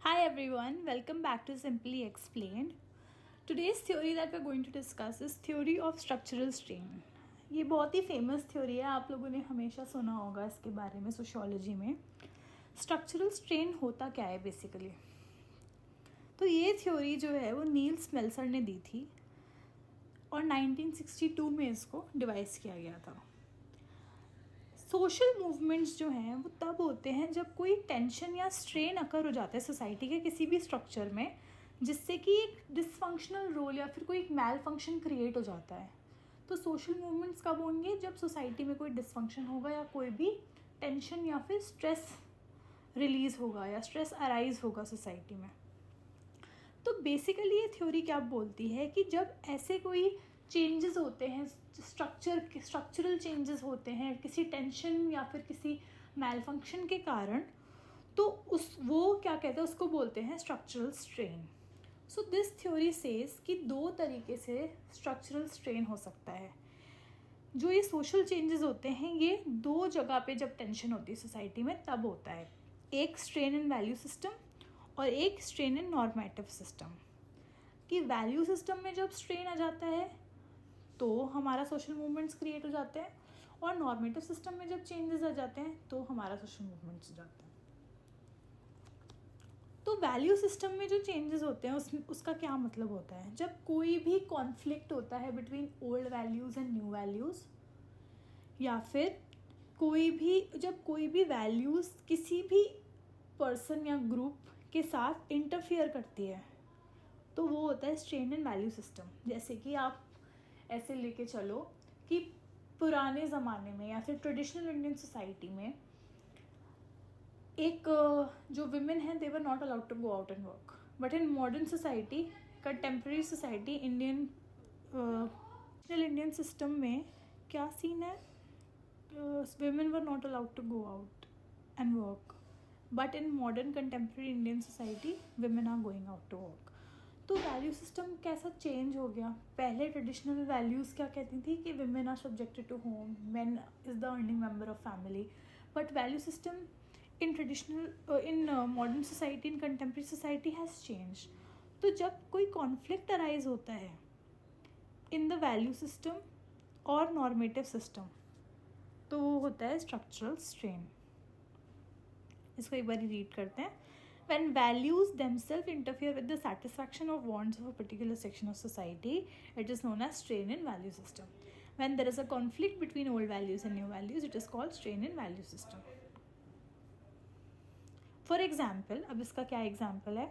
Hi everyone, welcome back to Simply Explained. Today's theory that we're going to discuss is theory of structural strain. ये बहुत ही famous theory है, आप लोगों ने हमेशा सुना होगा इसके बारे में सोशियोलॉजी में. स्ट्रक्चरल स्ट्रेन होता क्या है बेसिकली? तो ये थ्योरी जो है वो नील स्मेल्सर ने दी थी और 1962 में इसको डिवाइस किया गया था. सोशल मूवमेंट्स जो हैं वो तब होते हैं जब कोई टेंशन या स्ट्रेन अकर हो जाता है सोसाइटी के किसी भी स्ट्रक्चर में, जिससे कि एक डिसफंक्शनल रोल या फिर कोई एक मैल फंक्शन क्रिएट हो जाता है. तो सोशल मूवमेंट्स कब होंगे? जब सोसाइटी में कोई डिसफंक्शन होगा या कोई भी टेंशन या फिर स्ट्रेस रिलीज़ होगा या स्ट्रेस अराइज होगा सोसाइटी में. तो बेसिकली ये थ्योरी क्या बोलती है कि जब ऐसे कोई चेंजेस होते हैं, स्ट्रक्चरल चेंजेस होते हैं किसी टेंशन या फिर किसी मैल फंक्शन के कारण, तो वो क्या कहते हैं, उसको बोलते हैं structural strain. So this theory says कि दो तरीके से स्ट्रक्चरल स्ट्रेन हो सकता है. जो ये सोशल चेंजेस होते हैं ये दो जगह पे जब टेंशन होती है सोसाइटी में तब होता है. एक स्ट्रेन इन वैल्यू सिस्टम और एक स्ट्रेन इन नॉर्मेटिव सिस्टम. कि वैल्यू सिस्टम में जब स्ट्रेन आ जाता है तो हमारा सोशल मूवमेंट्स क्रिएट हो जाते हैं, और नॉर्मेटिव सिस्टम में जब चेंजेस आ जाते हैं तो हमारा सोशल मूवमेंट्स हो जाते हैं. तो वैल्यू सिस्टम में जो चेंजेस होते हैं उसका क्या मतलब होता है? जब कोई भी कॉन्फ्लिक्ट होता है between old values and new values, या फिर जब कोई भी वैल्यूज़ किसी भी पर्सन या ग्रुप के साथ इंटरफियर करती है, तो वो होता है स्ट्रेन इन वैल्यू सिस्टम. जैसे कि आप ऐसे लेके चलो कि पुराने ज़माने में या फिर ट्रेडिशनल इंडियन सोसाइटी में एक जो विमेन हैं they were not allowed to go out and work. But in modern society, contemporary society, Indian system में क्या सीन है? Women were not allowed to go out and work, but in modern contemporary Indian society women are going out to work. तो value system कैसा change हो गया? पहले traditional values क्या कहती थी कि women are subjected to home, man is the earning member of family. But value system in modern society, in contemporary society has changed. तो जब कोई कॉन्फ्लिक्ट अराइज होता है इन द वैल्यू सिस्टम और नॉर्मेटिव सिस्टम, तो वो होता है स्ट्रक्चरल स्ट्रेन. इसको एक बार रीड करते हैं. When values themselves interfere with the satisfaction of wants of a particular section of society, it is known as strain in value system. When there is a conflict between old values and new values, it is called strain in value system. For example, अब इसका क्या example है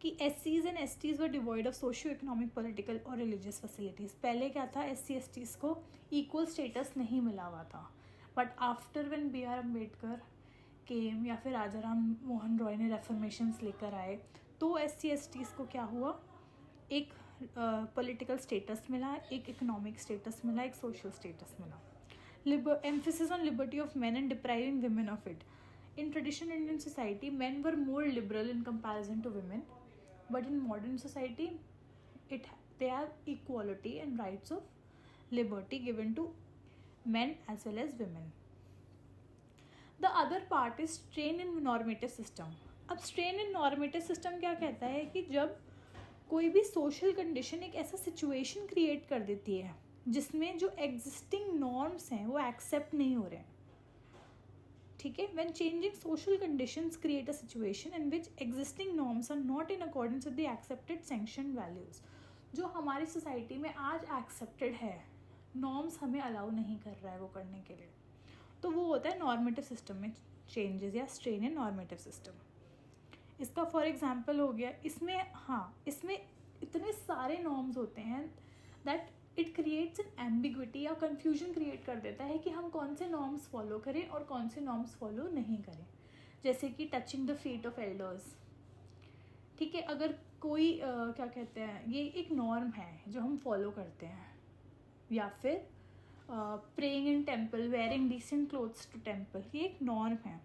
कि SCs and STs were devoid of socio-economic, political और religious facilities. पहले क्या था, SC STs को equal status नहीं मिला हुआ था. But after when B.R. Ambedkar केम या फिर राजा राम मोहन रॉय ने रेफर्मेशंस लेकर आए, तो SC STs को क्या हुआ, एक पॉलिटिकल स्टेटस मिला, एक इकोनॉमिक स्टेटस मिला, एक सोशल स्टेटस मिला. Emphasis on liberty of man and depriving women of it. In traditional Indian society, men were more liberal in comparison to women, but in modern society, they have equality and rights of liberty given to men as well as women. The other part is strain in normative system. अब strain in normative system क्या कहता है कि जब कोई भी social condition एक ऐसा situation create कर देती है जिसमें जो existing norms हैं वो accept नहीं हो रहे हैं. ठीक है. When changing social conditions create a situation in which existing norms are not in accordance with the accepted sanctioned values. जो हमारी सोसाइटी में आज एक्सेप्टेड है, नॉर्म्स हमें अलाउ नहीं कर रहा है वो करने के लिए, तो वो होता है नॉर्मेटिव सिस्टम में चेंजेस या स्ट्रेन इन नॉर्मेटिव सिस्टम. इसका फॉर एग्जांपल हो गया, इसमें इतने सारे नॉर्म्स होते हैं that it creates an ambiguity या कन्फ्यूजन क्रिएट कर देता है कि हम कौन से नॉर्म्स फॉलो करें और कौन से नॉर्म्स फॉलो नहीं करें. जैसे कि touching the feet of elders. ठीक है, अगर कोई क्या कहते हैं, ये एक नॉर्म है जो हम फॉलो करते हैं. या फिर praying in temple, wearing decent clothes to temple, ये एक नॉर्म है.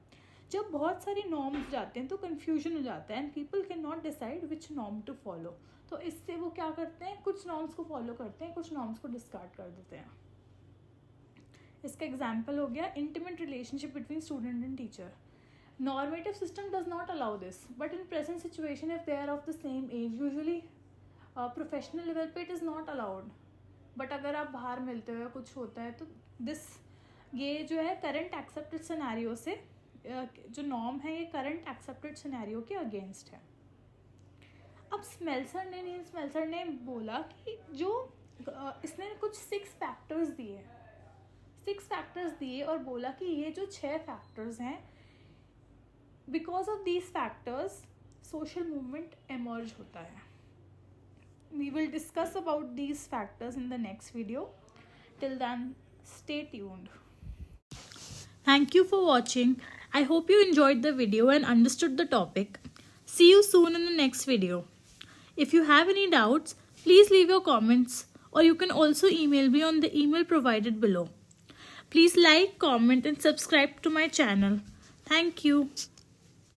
जब बहुत सारे नॉर्म्स जाते हैं तो कन्फ्यूजन हो जाता है and people can not decide which norm to follow. तो इससे वो क्या करते हैं, कुछ नॉर्म्स को फॉलो करते हैं, कुछ नॉर्म्स को डिस्कार्ड कर देते हैं. इसका एग्जाम्पल हो गया intimate relationship between student and teacher. Normative system does not allow this, but in present situation, if they are of the same age, usually professional level पे it is not allowed. But अगर आप बाहर मिलते हो या कुछ होता है तो दिस, ये जो है करंट एक्सेप्टेड सिनेरियो से, जो नॉर्म है ये करंट एक्सेप्टेड सिनेरियो के अगेंस्ट है. अब नील स्मेल्सर ने बोला कि जो इसने कुछ 6 फैक्टर्स दिए और बोला कि ये जो 6 फैक्टर्स हैं, because of these factors social movement emerge होता है. We will discuss about these factors in the next video. Till then, stay tuned. Thank you for watching. I hope you enjoyed the video and understood the topic. See you soon in the next video. If you have any doubts, please leave your comments, or you can also email me on the email provided below. Please like, comment and subscribe to my channel. Thank you.